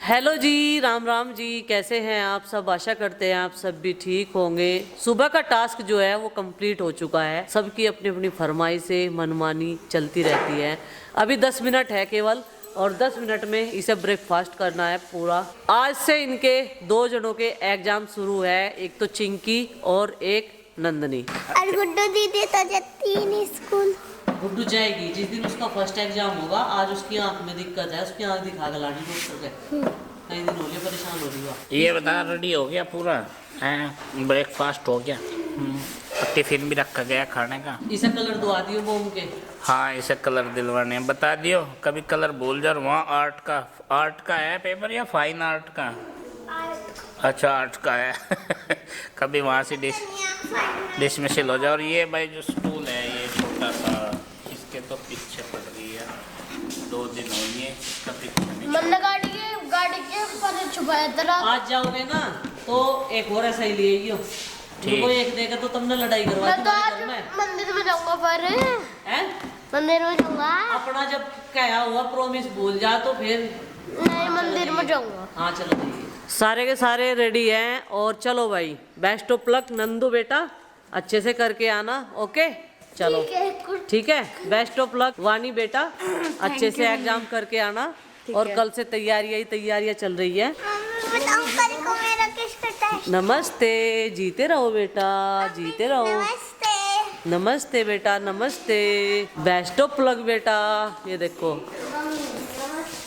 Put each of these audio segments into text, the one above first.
Hello जी, राम राम जी। कैसे हैं आप सब? आशा करते हैं आप सब भी ठीक होंगे। सुबह का टास्क जो है वो कंप्लीट हो चुका है। सबकी अपनी अपनी फरमाइशें मनमानी चलती रहती है। अभी 10 मिनट है केवल, और 10 मिनट में इसे ब्रेकफास्ट करना है पूरा। आज से इनके 2 जनों के एग्जाम शुरू है, एक तो चिंकी और एक नंदनी। और गुड्डू दीदी तो जाती नहीं स्कूल। गुड्डू जाएगी जिस दिन उसका फर्स्ट एग्जाम होगा। आज उसकी आंख में दिक्कत है, उसकी आंख दिखा के लानी डॉक्टर के। कई दिन हो गए परेशान हो रही है। ये बता, रेडी हो गया पूरा? ब्रेकफास्ट हो गया, टिफिन भी रखा गया खाने का। इसे कलर दवा दियो मोम के। हाँ, इसे कलर दिलवाने बता दियो। कभी कलर भूल जाओ। वहाँ आर्ट का है पेपर या फाइन आर्ट का? अच्छा, आर्ट का है। कभी वहाँ से डिसमिसल हो जाओ। और ये भाई जो स्टूल है ये छोटा सा, इसके तो पीछे पड़ रही है। 2 दिन हो गए इसका पीछे। मैंने गाड़ी के पर छुपाया था। आज जाओगे ना तो एक और ऐसा ही ले आइयो। तुमको एक देगा तो तुमने लड़ाई करवा मैं तो आज मंदिर में जाऊंगा। पर हैं? मंदिर में जाऊंगा। अपना जब कहा हुआ प्रॉमिस भूल जा तो फिर नहीं, मंदिर में जाऊंगा। हाँ चलो। सारे के सारे रेडी हैं और चलो भाई, बेस्ट ऑफ लक नंदू बेटा, अच्छे से करके आना। ओके चलो ठीक है। बेस्ट ऑफ लक वानी बेटा, अच्छे से एग्जाम करके आना। और कल से तैयारियां चल रही है। अंकल को मेरा किस करता है? नमस्ते, जीते रहो बेटा, जीते रहो। नमस्ते। नमस्ते बेटा, नमस्ते। बेस्ट ऑफ लक बेटा। ये देखो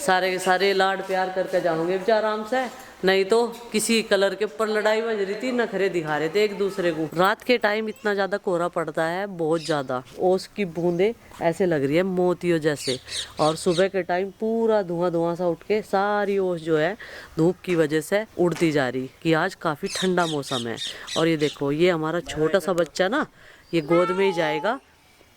सारे के सारे लाड प्यार करके जाओगे बेटा आराम से, नहीं तो किसी कलर के ऊपर लड़ाई बज रही थी, नखरे दिखा रहे थे एक दूसरे को। रात के टाइम इतना ज्यादा कोहरा पड़ता है, बहुत ज्यादा। ओस की बूंदे ऐसे लग रही है मोतियों जैसे। और सुबह के टाइम पूरा धुआं सा उठ के सारी ओस जो है धूप की वजह से उड़ती जा रही कि आज काफी ठंडा मौसम है। और ये देखो, ये हमारा छोटा सा बच्चा ना, ये गोद में ही जाएगा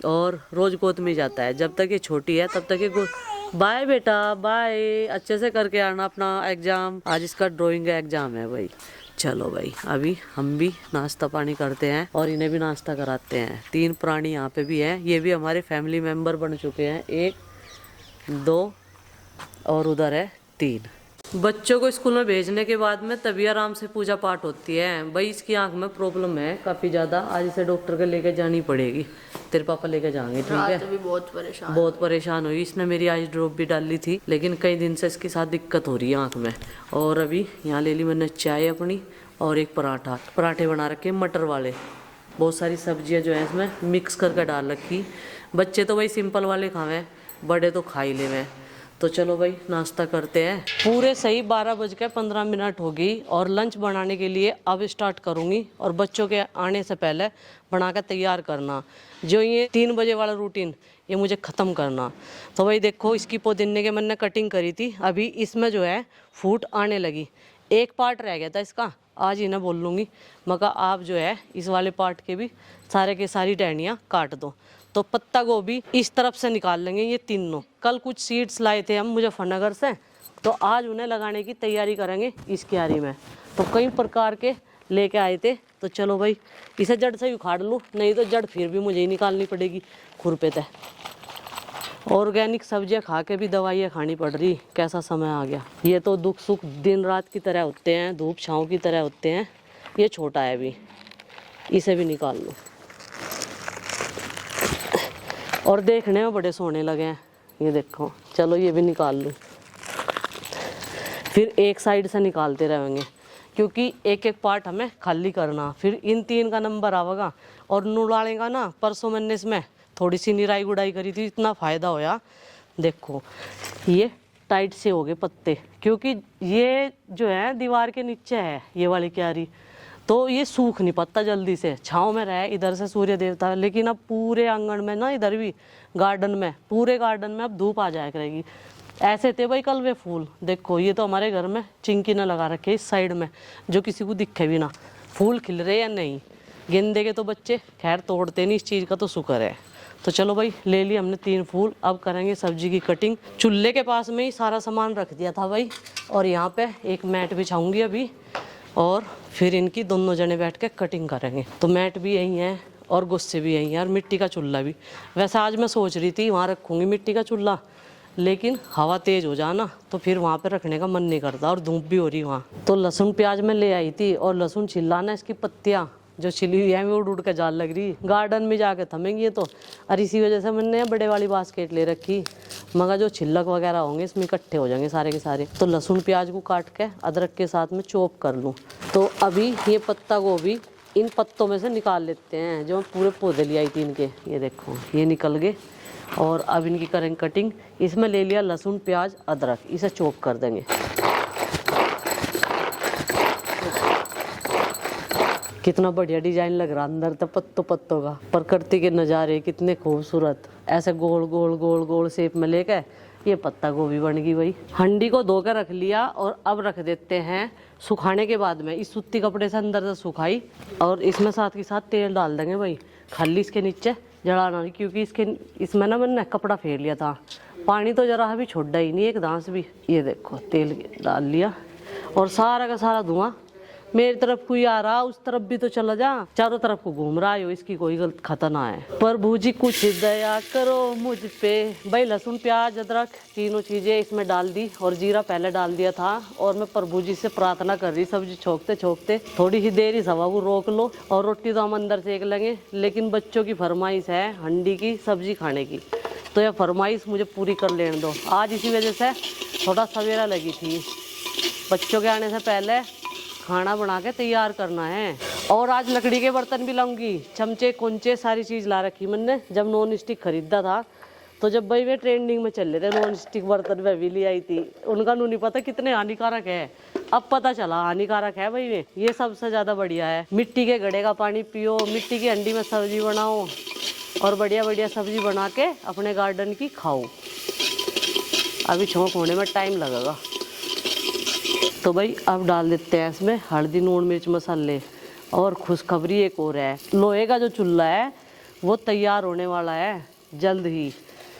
और रोज गोद में जाता है। जब तक ये छोटी है तब तक ये बाय बेटा बाय, अच्छे से करके आना अपना एग्जाम। आज इसका ड्राइंग का एग्जाम है भाई। चलो भाई, अभी हम भी नाश्ता पानी करते हैं और इन्हें भी नाश्ता कराते हैं। 3 प्राणी यहाँ पे भी हैं, ये भी हमारे फैमिली मेंबर बन चुके हैं। 1 2 और उधर है 3। बच्चों को स्कूल में भेजने के बाद में तभी आराम से पूजा पाठ होती है। भाई इसकी आंख में प्रॉब्लम है काफ़ी ज़्यादा, आज इसे डॉक्टर के लेके जानी पड़ेगी। तेरे पापा लेके जाएंगे, ठीक है? भी बहुत परेशान हुई। इसने मेरी आई ड्रॉप भी डाली थी, लेकिन कई दिन से इसके साथ दिक्कत हो रही है आंख में। और अभी यहाँ ले ली मैंने चाय अपनी और एक पराठे बना रखे मटर वाले। बहुत सारी सब्जियाँ जो है इसमें मिक्स करके डाल रखी। बच्चे तो भाई सिंपल वाले खावें, बड़े तो खा ही लेवें। तो चलो भाई नाश्ता करते हैं। पूरे सही 12:15 हो गई और लंच बनाने के लिए अब स्टार्ट करूँगी। और बच्चों के आने से पहले बनाकर तैयार करना, जो ये 3 बजे वाला रूटीन ये मुझे ख़त्म करना। तो भाई देखो, इसकी पुदीने के मैंने कटिंग करी थी, अभी इसमें जो है फूट आने लगी। एक पार्ट रह गया था इसका, आज इन्हें बोल लूँगी मगर आप जो है इस वाले पार्ट के भी सारे के सारी टहनियाँ काट दो। तो पत्ता गोभी इस तरफ से निकाल लेंगे ये तीनों। कल कुछ सीड्स लाए थे हम मुजफ्फरनगर से, तो आज उन्हें लगाने की तैयारी करेंगे इस क्यारी में। तो कई प्रकार के लेके आए थे। तो चलो भाई, इसे जड़ से उखाड़ लूँ, नहीं तो जड़ फिर भी मुझे ही निकालनी पड़ेगी खुरपे तय। ऑर्गेनिक सब्जियां खा के भी दवाइयाँ खानी पड़ रही, कैसा समय आ गया। ये तो दुख सुख दिन रात की तरह होते हैं, धूप छाँव की तरह होते हैं। ये छोटा है अभी, इसे भी निकाल लूँ। और देखने में बड़े सोने लगे हैं, ये देखो। चलो ये भी निकाल लूँ, फिर एक साइड से निकालते रहेंगे क्योंकि एक एक पार्ट हमें खाली करना। फिर इन 3 का नंबर आवेगा और नुड़ालेगा ना। परसों मैंने इसमें थोड़ी सी निराई गुड़ाई करी थी, इतना फ़ायदा होया। देखो ये टाइट से हो गए पत्ते, क्योंकि ये जो है दीवार के नीचे है ये वाली क्यारी, तो ये सूख नहीं पाता जल्दी से। छाँव में रहे, इधर से सूर्य देवता, लेकिन अब पूरे आंगन में ना, इधर भी गार्डन में, पूरे गार्डन में अब धूप आ जाया करेगी। ऐसे थे भाई कल वे फूल, देखो ये तो हमारे घर में चिंकी ने लगा रखे इस साइड में, जो किसी को दिखे भी ना। फूल खिल रहे या नहीं, गेंदे के तो बच्चे खैर तोड़ते नहीं, इस चीज़ का तो शुक्र है। तो चलो भाई, ले लिए हमने 3 फूल। अब करेंगे सब्जी की कटिंग। चूल्हे के पास में ही सारा सामान रख दिया था भाई, और यहाँ पे एक मैट बिछाऊंगी अभी, और फिर इनकी दोनों जने बैठ के कटिंग करेंगे। तो मैट भी यही है और गुस्से भी यही है, और मिट्टी का चूल्हा भी। वैसे आज मैं सोच रही थी वहाँ रखूँगी मिट्टी का चूल्हा, लेकिन हवा तेज हो जाना तो फिर वहाँ पे रखने का मन नहीं करता, और धूप भी हो रही वहाँ। तो लहसुन प्याज मैं ले आई थी, और लहसुन छिलाना, इसकी पत्तियाँ जो छिली हुई है वो उड़ उड़ के जाल लग रही, गार्डन में जाके थमेंगी तो। और इसी वजह से मैंने बड़े वाली बास्केट ले रखी, मगर जो छिलक वगैरह होंगे इसमें इकट्ठे हो जाएंगे सारे के सारे। तो लहसुन प्याज को काट के अदरक के साथ में चॉप कर लूँ। तो अभी ये पत्ता गोभी इन पत्तों में से निकाल लेते हैं, जो पूरे पौधे ले आई थी इनके, ये देखो ये निकल गए। और अब इनकी करेंगे कटिंग। इसमें ले लिया लहसुन प्याज अदरक, इसे चॉप कर देंगे। कितना बढ़िया डिजाइन लग रहा अंदर तो पत्तों का। प्रकृति के नज़ारे कितने खूबसूरत, ऐसे गोल गोल गोल गोल शेप में लेके ये पत्ता गोभी बन गई भाई। हंडी को धो कर रख लिया, और अब रख देते हैं सुखाने के बाद में। इस सूती कपड़े से अंदर से सुखाई, और इसमें साथ के साथ तेल डाल देंगे भाई, खाली इसके नीचे जलाना नहीं, क्योंकि इसमें ना मैंने कपड़ा फेर लिया था, पानी तो जरा अभी छोड़ा ही नहीं एक दांस भी। ये देखो तेल डाल लिया, और सारा का सारा धुआं मेरी तरफ कोई आ रहा, उस तरफ भी तो चला जा, चारों तरफ को घूम रहा है, इसकी कोई गलत खाता ना है। प्रभु जी कुछ दया करो मुझ पे। भाई लहसुन प्याज अदरक तीनों चीजें इसमें डाल दी, और जीरा पहले डाल दिया था। और मैं प्रभु जी से प्रार्थना कर रही, सब्जी छोकते छोकते थोड़ी ही देर इस हवा को रोक लो, और रोटी तो हम अंदर सेक लेंगे, लेकिन बच्चों की फरमाइश है हंडी की सब्जी खाने की, तो यह फरमाइश मुझे पूरी कर लेने दो। आज इसी वजह से थोड़ा सवेरा लगी थी, बच्चों के आने से पहले खाना बना के तैयार करना है। और आज लकड़ी के बर्तन भी लाऊंगी, चमचे कुंचे सारी चीज़ ला रखी मैंने। जब नॉन स्टिक खरीदा था तो जब भाई वे ट्रेंडिंग में चल रहे थे नॉन स्टिक बर्तन में भी ले आई थी, उनका नहीं पता कितने हानिकारक है, अब पता चला हानिकारक है भाई। वे ये सबसे ज़्यादा बढ़िया है। मिट्टी के घड़े का पानी पियो, मिट्टी की हंडी में सब्जी बनाओ, और बढ़िया बढ़िया सब्जी बना के अपने गार्डन की खाओ। अभी छौंक होने में टाइम लगेगा। तो भाई अब डाल देते हैं इसमें हल्दी नून मिर्च मसाले। और खुशखबरी एक और है, लोहे का जो चूल्हा है वो तैयार होने वाला है जल्द ही,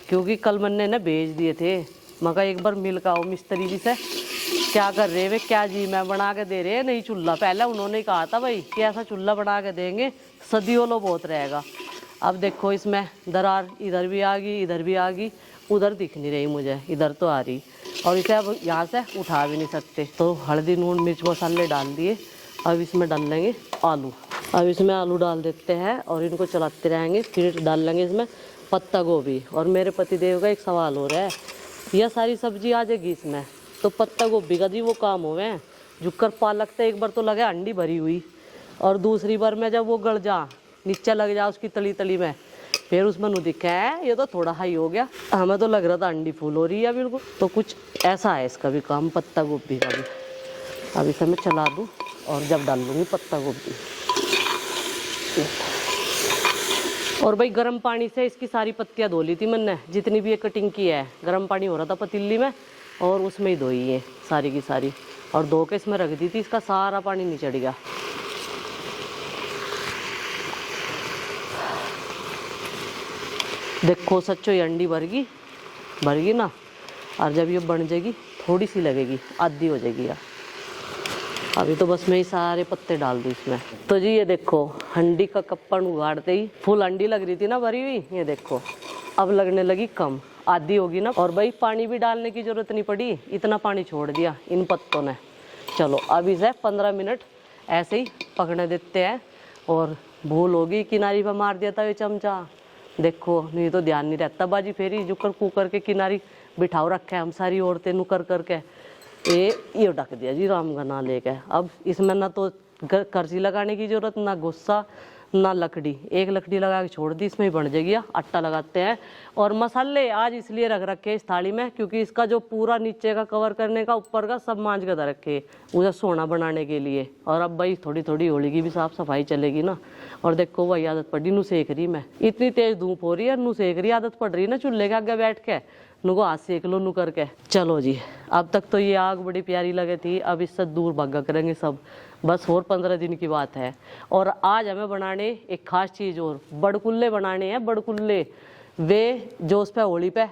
क्योंकि कल मैंने ना भेज दिए थे, मगर एक बार मिल का आओ मिस्त्री जी से, क्या कर रहे वे, क्या जी मैं बना के दे रहे हैं नहीं चूल्हा। पहले उन्होंने कहा था भाई कि ऐसा चूल्हा बना के देंगे सदियों लो बहुत रहेगा। अब देखो इसमें दरार इधर भी आ गई, इधर भी आ गई, उधर दिख नहीं रही मुझे, इधर तो आ रही, और इसे अब यहाँ से उठा भी नहीं सकते। तो हल्दी नून मिर्च मसाले डाल दिए। अब इसमें डाल लेंगे आलू। अब इसमें आलू डाल देते हैं और इनको चलाते रहेंगे। फिर डाल लेंगे इसमें पत्ता गोभी। और मेरे पतिदेव का एक सवाल हो रहा है, यह सारी सब्जी आ जाएगी इसमें, तो पत्ता गोभी का जी वो काम होवे झुककर पालक से एक बार तो लगे अंडी भरी हुई, और दूसरी बार में जब वो गल जा नीचे लग जा उसकी तली तली में, फिर उसमें नु दिखा है ये तो थोड़ा हाई हो गया, हमें तो लग रहा था अंडी फूल हो रही है बिल्कुल। तो कुछ ऐसा है इसका भी काम, पत्ता गोभी का भी। अब इसे मैं चला दूँ और जब डाल लूँगी पत्ता गोभी। और भाई गर्म पानी से इसकी सारी पत्तियाँ धो ली थी मैंने, जितनी भी ये कटिंग की है। गर्म पानी हो रहा था पतीली में और उसमें ही धोई है सारी की सारी, और धो के इसमें रख दी थी, इसका सारा पानी नहीं चढ़ गया। देखो सच्चो ये अंडी भर गई ना, और जब ये बन जाएगी थोड़ी सी लगेगी, आधी हो जाएगी यार। अभी तो बस मैं ही सारे पत्ते डाल दूँ इसमें। तो जी ये देखो हंडी का कप्पन उगाड़ते ही फुल अंडी लग रही थी ना भरी हुई, ये देखो अब लगने लगी कम, आधी होगी ना। और भाई पानी भी डालने की जरूरत नहीं पड़ी, इतना पानी छोड़ दिया इन पत्तों ने। चलो अब इसे 15 मिनट ऐसे ही पकने देते हैं। और भूल होगी किनारी पर मार दिया था ये चमचा, देखो नहीं तो ध्यान नहीं रहता बाजी, फेरी जुकर कुकर के किनारी बिठाओ रखे हम सारी औरतें नुकर करके, ये ढक दिया जी राम का ना लेके। अब इसमें ना तो करछी लगाने की जरूरत, ना गुस्सा ना लकड़ी, एक लकड़ी लगा के छोड़ दी, इसमें ही बन जाएगी। आटा लगाते हैं। और मसाले आज इसलिए रख रखे इस थाली में क्योंकि इसका जो पूरा नीचे का कवर करने का ऊपर का सब मांझ के रखे उसे सोना बनाने के लिए। और अब भाई थोड़ी थोड़ी होली की भी साफ सफाई चलेगी ना। और देखो वही आदत पड़ी, नू सेक रही मैं, इतनी तेज धूप हो रही है, नू सेक रही, आदत पड़ रही ना चूल्हे के आगे बैठ के, नुको हाथ सेक लो नू करके। चलो जी अब तक तो ये आग बड़ी प्यारी लगी थी, अब इससे दूर भागा करेंगे सब, बस और 15 दिन की बात है। और आज हमें बनाने एक खास चीज़ और बड़कुल्ले बनाने हैं। बड़कुल्ले वे जो उस पे होली पे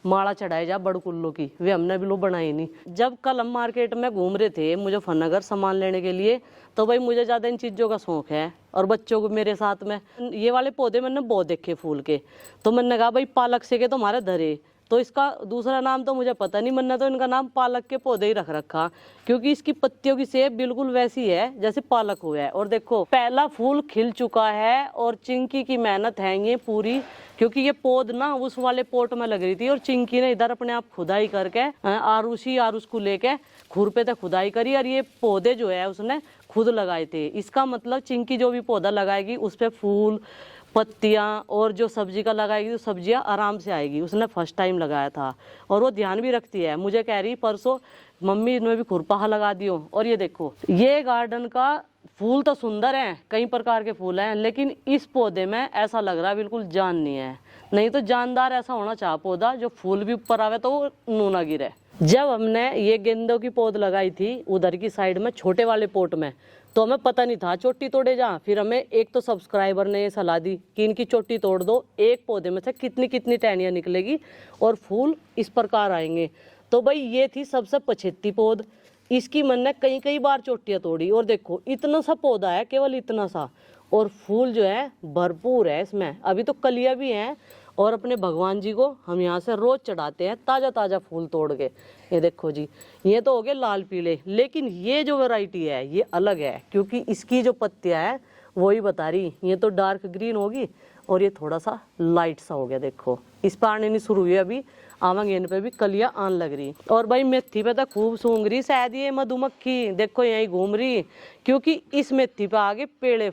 माला चढ़ाए जा बड़कुल्लों की, वे हमने भी लोग बनाई नहीं। जब कल हम मार्केट में घूम रहे थे मुजफ्फरनगर सामान लेने के लिए, तो भाई मुझे ज़्यादा इन चीज़ों का शौक है और बच्चों को मेरे साथ में ये वाले पौधे मैंने बहुत देखे फूल के, तो मैंने कहा भाई पालक से के तो हमारे धरे, तो इसका दूसरा नाम तो मुझे पता नहीं, मैंने तो इनका नाम पालक के पौधे ही रख रखा, क्योंकि इसकी पत्तियों की शेप बिल्कुल वैसी है जैसे पालक हुआ है। और देखो पहला फूल खिल चुका है और चिंकी की मेहनत है ये पूरी, क्योंकि ये पौध ना उस वाले पोट में लग रही थी और चिंकी ने इधर अपने आप खुदाई करके आरुष को लेके खुरपे तक खुदाई करी और ये पौधे जो है उसने खुद लगाए थे। इसका मतलब चिंकी जो भी पौधा लगाएगी उस पे फूल पत्तियां और जो सब्जी का लगाएगी तो सब्जियां आराम से आएगी। उसने फर्स्ट टाइम लगाया था और वो ध्यान भी रखती है। मुझे कह रही परसों मम्मी इनमें भी खुरपा लगा दियो। और ये देखो ये गार्डन का फूल तो सुंदर है, कई प्रकार के फूल हैं, लेकिन इस पौधे में ऐसा लग रहा है बिल्कुल जान नहीं है। नहीं तो जानदार ऐसा होना चाह पौधा जो फूल भी ऊपर आवे तो वो नूना गिरे। जब हमने ये गेंदों की पौध लगाई थी उधर की साइड में छोटे वाले पोट में, तो हमें पता नहीं था चोटी तोड़े जा। फिर हमें एक तो सब्सक्राइबर ने ये सलाह दी कि इनकी चोटी तोड़ दो, एक पौधे में से कितनी कितनी टहनियाँ निकलेगी और फूल इस प्रकार आएंगे। तो भाई ये थी सबसे पछेती पौध, इसकी मन ने कई कई बार चोटियाँ तोड़ी। और देखो इतना सा पौधा है, केवल इतना सा, और फूल जो है भरपूर है इसमें। अभी तो कलियाँ भी हैं और अपने भगवान जी को हम यहाँ से रोज चढ़ाते हैं ताज़ा ताज़ा फूल तोड़ के। ये देखो जी ये तो हो गए लाल पीले, लेकिन ये जो वैरायटी है ये अलग है, क्योंकि इसकी जो पत्तियाँ है वही बता रही। ये तो डार्क ग्रीन होगी और ये थोड़ा सा लाइट सा हो गया। देखो इस पर आने नहीं शुरू हुई अभी, आवांगे इन पे भी कलियां आन लग रही। और भाई मेथी पे तो खूब सूंघ रही, शायद ये मधुमक्खी देखो यहीं घूम रही, क्योंकि इस मेथी पे आगे पेड़े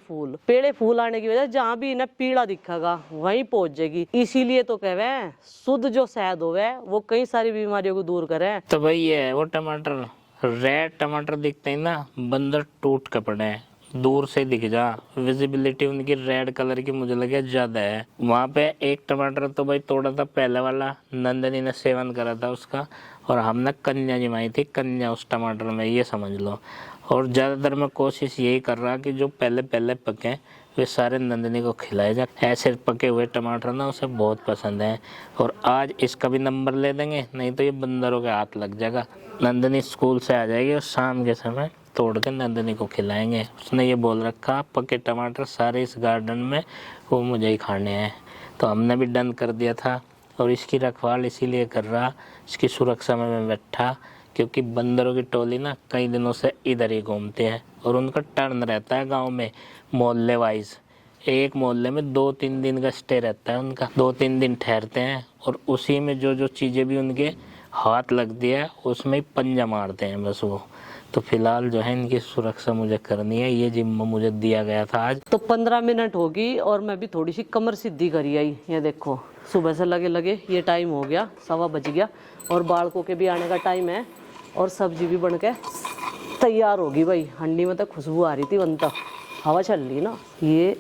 फूल आने की वजह जहाँ भी इन्हें पीला दिखेगा वहीं पहुंच जाएगी। इसीलिए तो कहवे शुद्ध जो शहद होवे वो कई सारी बीमारियों को दूर करे। तो भाई ये है वो टमाटर, रेड टमाटर दिखते हैं ना, बंदर टूट के पड़े हैं। दूर से दिख जा, विजिबिलिटी उनकी रेड कलर की मुझे लगे ज्यादा है। वहाँ पे एक टमाटर तो भाई तोड़ा था पहले वाला, नंदनी ने सेवन करा था उसका, और हमने कन्या जमाई थी, कन्या उस टमाटर में, ये समझ लो। और ज़्यादातर मैं कोशिश यही कर रहा कि जो पहले पहले पके वे सारे नंदनी को खिलाए जाए। ऐसे पके हुए टमाटर ना उसे बहुत पसंद है। और आज इसका भी नंबर ले देंगे, नहीं तो ये बंदरों के हाथ लग जाएगा। नंदनी स्कूल से आ जाएगी और शाम के समय तोड़ के नंदनी को खिलाएंगे। उसने ये बोल रखा पके टमाटर सारे इस गार्डन में वो मुझे ही खाने हैं। तो हमने भी डन कर दिया था और इसकी रखवाल इसीलिए कर रहा, इसकी सुरक्षा में मैं बैठा, क्योंकि बंदरों की टोली ना कई दिनों से इधर ही घूमते हैं और उनका टर्न रहता है गांव में मोहल्ले वाइज। एक मोहल्ले में 2-3 दिन का स्टे रहता है उनका, 2-3 दिन ठहरते हैं और उसी में जो जो चीज़ें भी उनके हाथ लगती है उसमें ही पंजा मारते हैं बस वो। तो फिलहाल जो है इनकी सुरक्षा मुझे करनी है, ये जिम्मा मुझे दिया गया था आज। तो 15 मिनट होगी और मैं भी थोड़ी सी कमर सीधी करी आई। ये देखो सुबह से लगे ये टाइम हो गया, 1:15 बज गया और बालकों के भी आने का टाइम है और सब्जी भी बन के तैयार होगी। भाई हंडी में तो खुशबू आ रही थी, बनता हवा चल रही ना। ये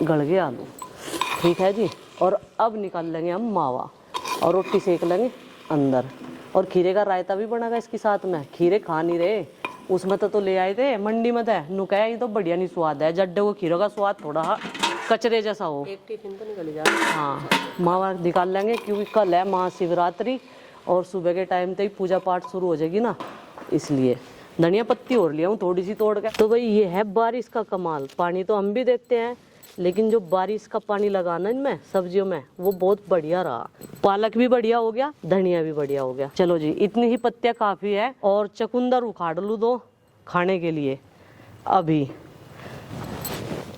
गल गए आलू, ठीक है जी। और अब निकाल लेंगे हम मावा और रोटी सेक लेंगे अंदर। और खीरे का रायता भी बनेगा इसके साथ में। खीरे खा नहीं रहे, उसमें तो ले आए थे मंडी में, थे नु कहा ये तो बढ़िया नहीं स्वाद है। जड्डे को खीरों का स्वाद थोड़ा कचरे जैसा हो। एक टिफिन तो निकल जाए। हाँ मावा निकाल लेंगे, क्योंकि कल है महाशिवरात्रि और सुबह के टाइम तक पूजा पाठ शुरू हो जाएगी ना, इसलिए। धनिया पत्ती और लिया हूँ थोड़ी सी तोड़ के। तो भाई ये है बारिश का कमाल। पानी तो हम भी देते हैं, लेकिन जो बारिश का पानी लगाना इनमें सब्जियों में वो बहुत बढ़िया रहा। पालक भी बढ़िया हो गया, धनिया भी बढ़िया हो गया। चलो जी इतनी ही पत्तियां काफी है। और चकुंदर उखाड़ लूँ दो खाने के लिए। अभी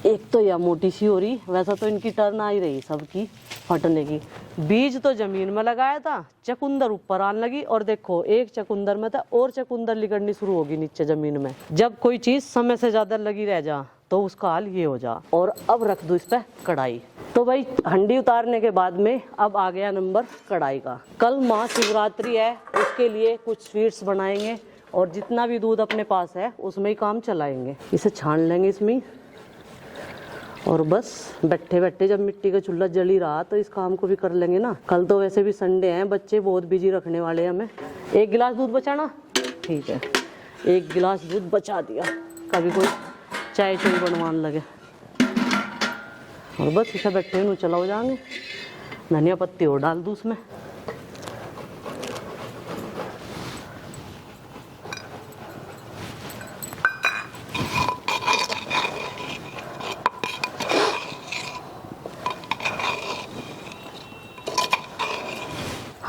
एक तो यह मोटी सी हो रही, वैसा तो इनकी टर्न आ ही रही सबकी फटने की। बीज तो जमीन में लगाया था, चकुंदर ऊपर आने लगी और देखो एक चकुंदर में था और चकुंदर लिगड़नी शुरू होगी नीचे जमीन में। जब कोई चीज समय से ज्यादा लगी रह जा तो उसका हाल ये हो जा। और अब रख दो इस पे कढ़ाई। तो भाई हंडी उतारने के बाद में अब आ गया नंबर कढ़ाई का। कल महाशिवरात्रि है, उसके लिए कुछ स्वीट्स बनाएंगे और जितना भी दूध अपने पास है उसमें ही काम चलाएंगे। इसे छान लेंगे इसमें और बस बैठे बैठे जब मिट्टी का चूल्हा जल ही रहा तो इस काम को भी कर लेंगे ना। कल तो वैसे भी संडे हैं, बच्चे बहुत बिजी रखने वाले हैं हमें। 1 गिलास दूध बचाना, ठीक है 1 गिलास दूध बचा दिया। कभी कोई चाय बनवाने लगे और बस इसे बैठे नू चला हो जाएंगे। धनिया पत्ती और डाल दूँ उसमें।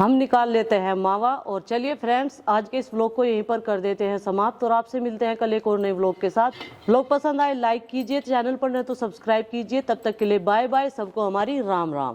हम निकाल लेते हैं मावा। और चलिए फ्रेंड्स, आज के इस व्लॉग को यहीं पर कर देते हैं समाप्त और आपसे मिलते हैं कल एक और नए व्लॉग के साथ। व्लॉग पसंद आए लाइक कीजिए, चैनल पर नहीं तो सब्सक्राइब कीजिए। तब तक के लिए बाय बाय, सबको हमारी राम राम।